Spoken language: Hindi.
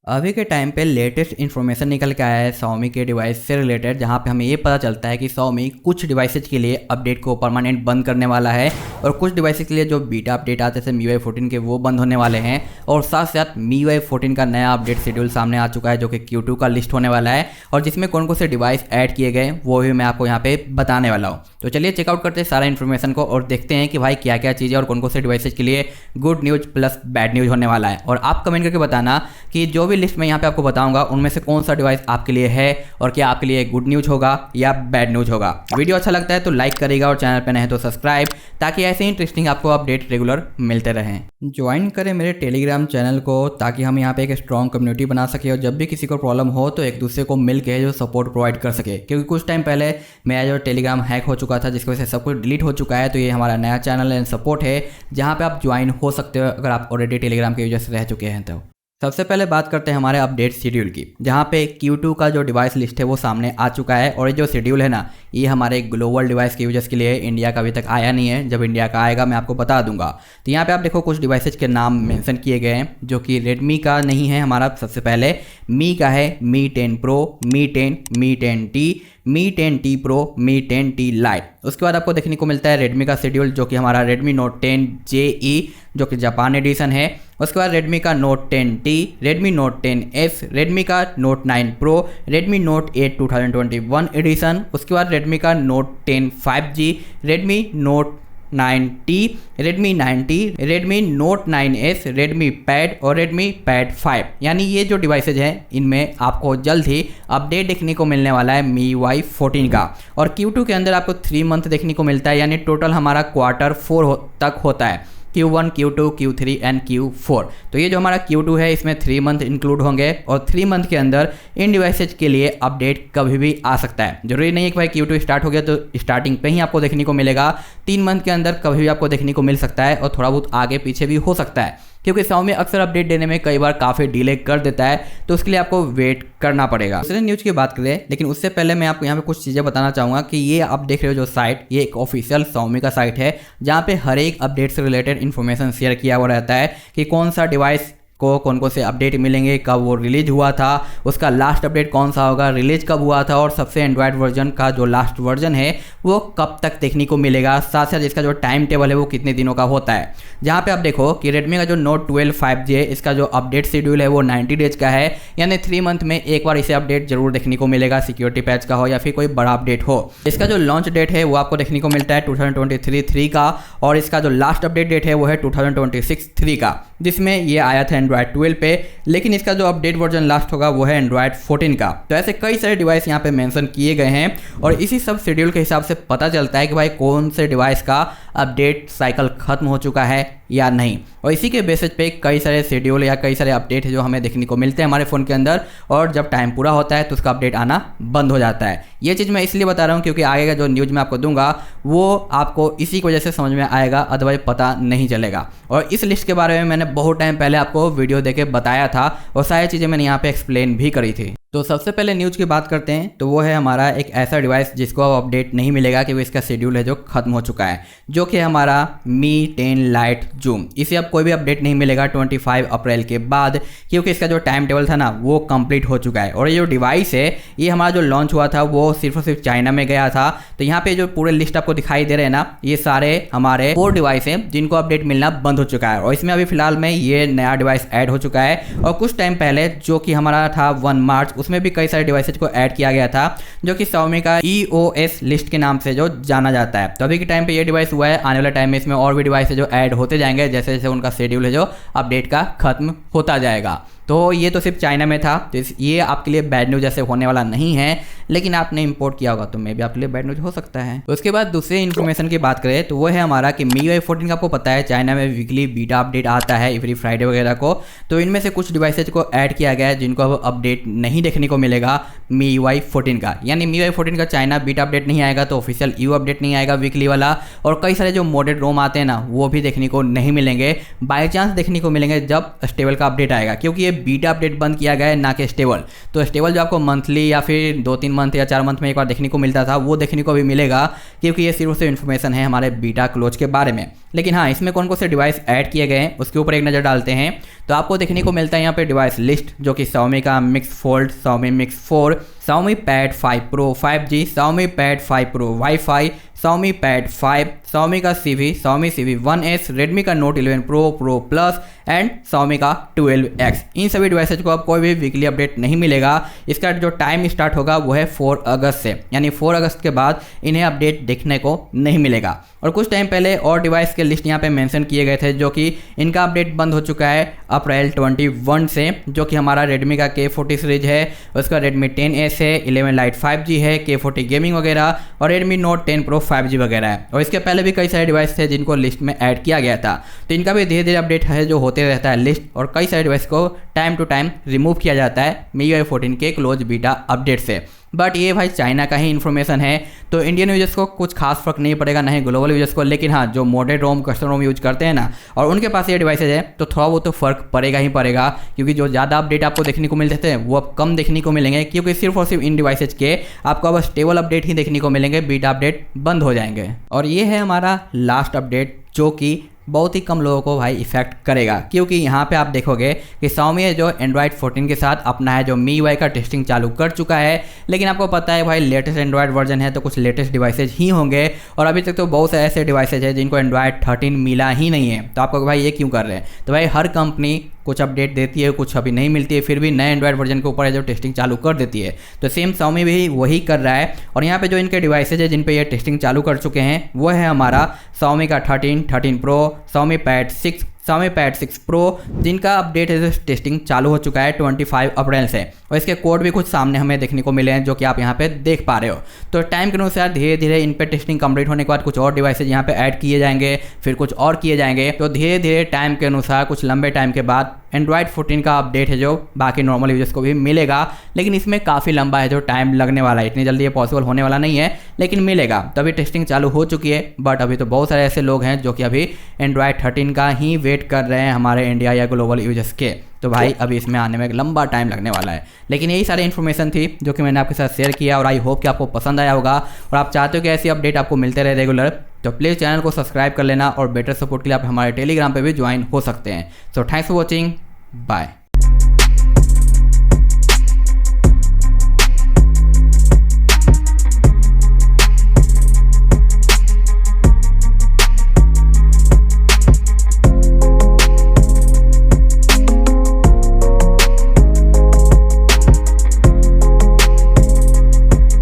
अभी के टाइम पे लेटेस्ट इन्फॉर्मेशन निकल के आया है Xiaomi के डिवाइस से रिलेटेड, जहां पे हमें ये पता चलता है कि Xiaomi कुछ डिवाइसेज के लिए अपडेट को परमानेंट बंद करने वाला है और कुछ डिवाइसेज के लिए जो बीटा अपडेट आते थे MIUI 14 के वो बंद होने वाले हैं। और साथ साथ MIUI 14 का नया अपडेट शेड्यूल सामने आ चुका है जो कि Q2 का लिस्ट होने वाला है और जिसमें कौन कौन से डिवाइस ऐड किए गए वो भी मैं आपको यहाँ पे बताने वाला हूँ। तो चलिए चेकआउट करते हैं सारा इन्फॉर्मेशन को और देखते हैं कि भाई क्या क्या चीज़ें और कौन कौन से डिवाइसेज के लिए good news plus bad news होने वाला है। और आप कमेंट करके बताना कि जो भी लिस्ट मैं यहाँ पे आपको बताऊंगा उनमें से कौन सा डिवाइस आपके लिए है और क्या आपके लिए गुड न्यूज़ होगा या बैड न्यूज़ होगा। वीडियो अच्छा लगता है तो लाइक करेगा और चैनल पर नए हैं तो सब्सक्राइब, ताकि ऐसे ही इंटरेस्टिंग आपको अपडेट रेगुलर मिलते रहें। ज्वाइन करें मेरे टेलीग्राम चैनल को ताकि हम यहाँ पे एक स्ट्रॉन्ग कम्युनिटी बना सके और जब भी किसी को प्रॉब्लम हो तो एक दूसरे को मिल के जो सपोर्ट प्रोवाइड कर सके। क्योंकि कुछ टाइम पहले मेरा जो टेलीग्राम हैक हो चुका था जिसकी वजह से सब कुछ डिलीट हो चुका है। तो ये हमारा नया चैनल एंड सपोर्ट है जहाँ पे आप ज्वाइन हो सकते हो अगर आप ऑलरेडी टेलीग्राम के यूजर से रह चुके हैं। तो सबसे पहले बात करते हैं हमारे अपडेट शेड्यूल की, जहाँ पे Q2 का जो डिवाइस लिस्ट है वो सामने आ चुका है। और ये जो शेड्यूल है ना, ये हमारे ग्लोबल डिवाइस के यूजर्स के लिए, इंडिया का अभी तक आया नहीं है। जब इंडिया का आएगा मैं आपको बता दूंगा। तो यहाँ पे आप देखो कुछ डिवाइसेज के नाम मेंशन किए गए हैं जो कि रेडमी का नहीं है हमारा। सबसे पहले मी का है Mi 10 Pro, Mi 10, Mi 10T, Mi 10T Pro, Mi 10T Lite। उसके बाद आपको देखने को मिलता है रेडमी का शेड्यूल जो कि हमारा Redmi Note 10 JE जो कि जापान एडिशन है। उसके बाद रेडमी का Note 10T, Redmi Note 10S, Redmi का Note 9 Pro, Redmi Note 8 2021 edition. उसके बाद रेडमी का Note 10 5G, Redmi Note 9T, Redmi 9T, Redmi Note 9S, Redmi Pad और Redmi Pad 5। यानी ये जो डिवाइसेज हैं इनमें आपको जल्द ही अपडेट देखने को मिलने वाला है MIUI 14 का। और Q2 के अंदर आपको 3 मंथ देखने को मिलता है, यानी टोटल हमारा Q4 तक होता है। Q1, Q2, Q3 and Q4। तो ये जो हमारा Q2 है इसमें 3 मंथ इंक्लूड होंगे और 3 मंथ के अंदर इन डिवाइसेज के लिए अपडेट कभी भी आ सकता है। जरूरी नहीं है कि भाई Q2 स्टार्ट हो गया तो स्टार्टिंग पे ही आपको देखने को मिलेगा। 3 मंथ के अंदर कभी भी आपको देखने को मिल सकता है और थोड़ा बहुत आगे पीछे भी हो सकता है, क्योंकि Xiaomi अक्सर अपडेट देने में कई बार काफ़ी डिले कर देता है। तो उसके लिए आपको वेट करना पड़ेगा। दूसरे न्यूज़ की बात करें, लेकिन उससे पहले मैं आपको यहाँ पे कुछ चीज़ें बताना चाहूँगा कि ये आप देख रहे हो जो साइट, ये एक ऑफिशियल Xiaomi का साइट है जहाँ पे हर एक अपडेट से रिलेटेड इन्फॉर्मेशन शेयर किया हुआ रहता है कि कौन सा डिवाइस को कौन कौन से अपडेट मिलेंगे, कब वो रिलीज हुआ था, उसका लास्ट अपडेट कौन सा होगा, रिलीज कब हुआ था और सबसे एंड्रॉयड वर्जन का जो लास्ट वर्जन है वो कब तक देखने को मिलेगा। साथ साथ इसका जो टाइम टेबल है वो कितने दिनों का होता है। जहाँ पे आप देखो कि रेडमी का जो Note 12 5G है, इसका जो अपडेट शेड्यूल है वो 90 डेज का है, यानी 3 मंथ में एक बार इसे अपडेट जरूर देखने को मिलेगा, सिक्योरिटी पैच का हो या फिर कोई बड़ा अपडेट हो। इसका जो लॉन्च डेट है वो आपको देखने को मिलता है 2023 का और इसका जो लास्ट अपडेट डेट है वो है 2026 का, जिसमें ये आया था एंड्रॉयड 12 पे, लेकिन इसका जो अपडेट वर्जन लास्ट होगा वो है एंड्रॉयड 14 का। तो ऐसे कई सारे डिवाइस यहाँ पे मेंशन किए गए हैं और इसी सब शेड्यूल के हिसाब से पता चलता है कि भाई कौन से डिवाइस का अपडेट साइकिल खत्म हो चुका है या नहीं। और इसी के बेसिस पे कई सारे शेड्यूल या कई सारे अपडेट है जो हमें देखने को मिलते हैं हमारे फ़ोन के अंदर, और जब टाइम पूरा होता है तो उसका अपडेट आना बंद हो जाता है। ये चीज़ मैं इसलिए बता रहा हूँ क्योंकि आगे का जो न्यूज़ मैं आपको दूंगा वो आपको इसी की वजह से समझ में आएगा, अदरवाइज पता नहीं चलेगा। और इस लिस्ट के बारे में मैंने बहुत टाइम पहले आपको वीडियो देके बताया था और सारी चीज़ें मैंने यहाँ पे एक्सप्लेन भी करी थी। तो सबसे पहले न्यूज़ की बात करते हैं, तो वो है हमारा एक ऐसा डिवाइस जिसको अब अपडेट नहीं मिलेगा क्योंकि इसका शेड्यूल है जो खत्म हो चुका है, जो कि हमारा Mi 10 Lite Zoom। इसे अब कोई भी अपडेट नहीं मिलेगा 25 अप्रैल के बाद, क्योंकि इसका जो टाइम टेबल था ना वो कंप्लीट हो चुका है। और ये जो डिवाइस है ये हमारा जो लॉन्च हुआ था वो सिर्फ और सिर्फ चाइना में गया था। तो यहाँ पे जो पूरे लिस्ट आपको दिखाई दे रहे हैं ना, ये सारे हमारे 4 डिवाइस हैं जिनको अपडेट मिलना बंद हो चुका है। और इसमें अभी फिलहाल में ये नया डिवाइस ऐड हो चुका है। और कुछ टाइम पहले जो कि हमारा था 1 मार्च, उसमें भी कई सारे डिवाइसेज को ऐड किया गया था जो कि Xiaomi का EOS लिस्ट के नाम से जो जाना जाता है। तो अभी के टाइम पे ये डिवाइस हुआ है, आने वाले टाइम में इसमें और भी डिवाइस जो ऐड होते जाएंगे जैसे जैसे उनका शेड्यूल है जो अपडेट का खत्म होता जाएगा। तो ये तो सिर्फ चाइना में था, तो ये आपके लिए बैड न्यूज़ जैसे होने वाला नहीं है, लेकिन आपने इंपोर्ट किया होगा तो मे भी आपके लिए बैड न्यूज़ हो सकता है। तो उसके बाद दूसरे इन्फॉर्मेशन की बात करें तो वो है हमारा कि MIUI 14 का आपको पता है चाइना में वीकली बीटा अपडेट आता है एवरी फ्राइडे वगैरह को। तो इनमें से कुछ डिवाइसेज को ऐड किया गया है जिनको अब अपडेट नहीं देखने को मिलेगा MIUI 14 का, यानी MIUI 14 का चाइना बीटा अपडेट नहीं आएगा तो ऑफिशियल EU अपडेट नहीं आएगा वीकली वाला। और कई सारे जो मोडेड रोम आते हैं ना वो भी देखने को नहीं मिलेंगे, बाई चांस देखने को मिलेंगे जब स्टेबल का अपडेट आएगा, क्योंकि ये बीटा अपडेट बंद किया गया है, ना कि स्टेबल। तो स्टेबल जो आपको मंथली या फिर 2-3 मंथ या 4 मंथ में एक बार देखने को मिलता था, वो देखने को भी मिलेगा, क्योंकि ये सिर्फ से इन्फॉर्मेशन है हमारे बीटा क्लोज के बारे में। लेकिन हाँ, इसमें कौन कौन से डिवाइस ऐड किए गए हैं उसके ऊपर एक नज़र डालते हैं। तो आपको देखने को मिलता है यहाँ पे डिवाइस लिस्ट, जो कि Xiaomi का Mix Fold, Xiaomi Mix 4, Xiaomi Pad 5 Pro 5G, Xiaomi Pad 5 Pro Wi-Fi, Xiaomi Pad 5, Xiaomi का CV, Xiaomi CV 1S, Redmi का Note 11 Pro, Pro Plus and Xiaomi का 12X। इन सभी डिवाइसेज को अब कोई भी वीकली अपडेट नहीं मिलेगा। इसका जो टाइम स्टार्ट होगा वो है 4 अगस्त से, यानी 4 अगस्त के बाद इन्हें अपडेट देखने को नहीं मिलेगा। और कुछ टाइम पहले और डिवाइस के लिस्ट यहाँ पे मेंशन किए गए थे, जो कि इनका अपडेट बंद हो चुका है अप्रैल 21 से, जो कि हमारा Redmi का K40 सीरीज है, उसका Redmi 10S है, 11 Lite 5G है, K40 गेमिंग वगैरह और Redmi Note 10 Pro 5G वगैरह है। और इसके पहले भी कई सारे डिवाइस थे जिनको लिस्ट में ऐड किया गया था। तो इनका भी धीरे धीरे अपडेट है जो होते रहता है लिस्ट, और कई सारे डिवाइस को टाइम टू टाइम रिमूव किया जाता है MIUI 14 के क्लोज बीटा अपडेट से। बट ये भाई चाइना का ही इन्फॉर्मेशन है, तो इंडियन यूजर्स को कुछ खास फर्क नहीं पड़ेगा, ना ही ग्लोबल यूजर्स को। लेकिन हाँ, जो मॉडर्न रोम कस्टम रोम यूज करते हैं ना, और उनके पास ये डिवाइसेज है, तो थोड़ा बहुत तो फर्क पड़ेगा ही पड़ेगा, क्योंकि जो ज़्यादा अपडेट आपको देखने को मिलते थे वो अब कम देखने को मिलेंगे, क्योंकि सिर्फ और सिर्फ इन डिवाइसेज के आपको अब स्टेबल अपडेट ही देखने को मिलेंगे, बीटा अपडेट बंद हो जाएंगे। और ये है हमारा लास्ट अपडेट, जो कि बहुत ही कम लोगों को भाई इफेक्ट करेगा, क्योंकि यहाँ पे आप देखोगे कि Xiaomi है जो Android 14 के साथ अपना है जो MIUI का टेस्टिंग चालू कर चुका है। लेकिन आपको पता है भाई, लेटेस्ट Android वर्जन है तो कुछ लेटेस्ट डिवाइसेज ही होंगे, और अभी तक तो बहुत से ऐसे डिवाइसेज हैं जिनको Android 13 मिला ही नहीं है। तो आपको भाई ये क्यों कर रहे हैं? तो भाई हर कंपनी कुछ अपडेट देती है, कुछ अभी नहीं मिलती है, फिर भी नए एंड्रॉइड वर्जन के ऊपर है जो टेस्टिंग चालू कर देती है। तो सेम Xiaomi भी वही कर रहा है। और यहाँ पे जो इनके डिवाइसेज है जिन पे ये टेस्टिंग चालू कर चुके हैं, वो है हमारा Xiaomi का 13, 13 Pro, Xiaomi Pad 6, Xiaomi Pad 6 Pro, जिनका अपडेट है टेस्टिंग चालू हो चुका है 25 अप्रैल से। और इसके कोड भी कुछ सामने हमें देखने को मिले हैं, जो कि आप यहाँ पे देख पा रहे हो। तो टाइम के अनुसार धीरे धीरे इन पे टेस्टिंग कंप्लीट होने के बाद कुछ और डिवाइसेज यहाँ पे ऐड किए जाएंगे, फिर कुछ और किए जाएंगे। तो धीरे धीरे टाइम के अनुसार कुछ लंबे टाइम के बाद Android 14 का अपडेट है जो बाकी नॉर्मल यूजर्स को भी मिलेगा। लेकिन इसमें काफ़ी लंबा है जो टाइम लगने वाला है, इतनी जल्दी ये पॉसिबल होने वाला नहीं है, लेकिन मिलेगा। तो अभी टेस्टिंग चालू हो चुकी है, बट अभी तो बहुत सारे ऐसे लोग हैं जो कि अभी Android 13 का ही वेट कर रहे हैं हमारे इंडिया या ग्लोबल यूजर्स के। तो भाई अभी इसमें आने में एक लंबा टाइम लगने वाला है। लेकिन यही सारी इन्फॉर्मेशन थी जो कि मैंने आपके साथ शेयर किया, और आई होप कि आपको पसंद आया होगा और आप चाहते हो कि ऐसी अपडेट आपको मिलते रहे रेगुलर। तो प्लीज़ चैनल को सब्सक्राइब कर लेना, और बेटर सपोर्ट के लिए आप हमारे टेलीग्राम पे भी ज्वाइन हो सकते हैं। So thanks for watching, bye.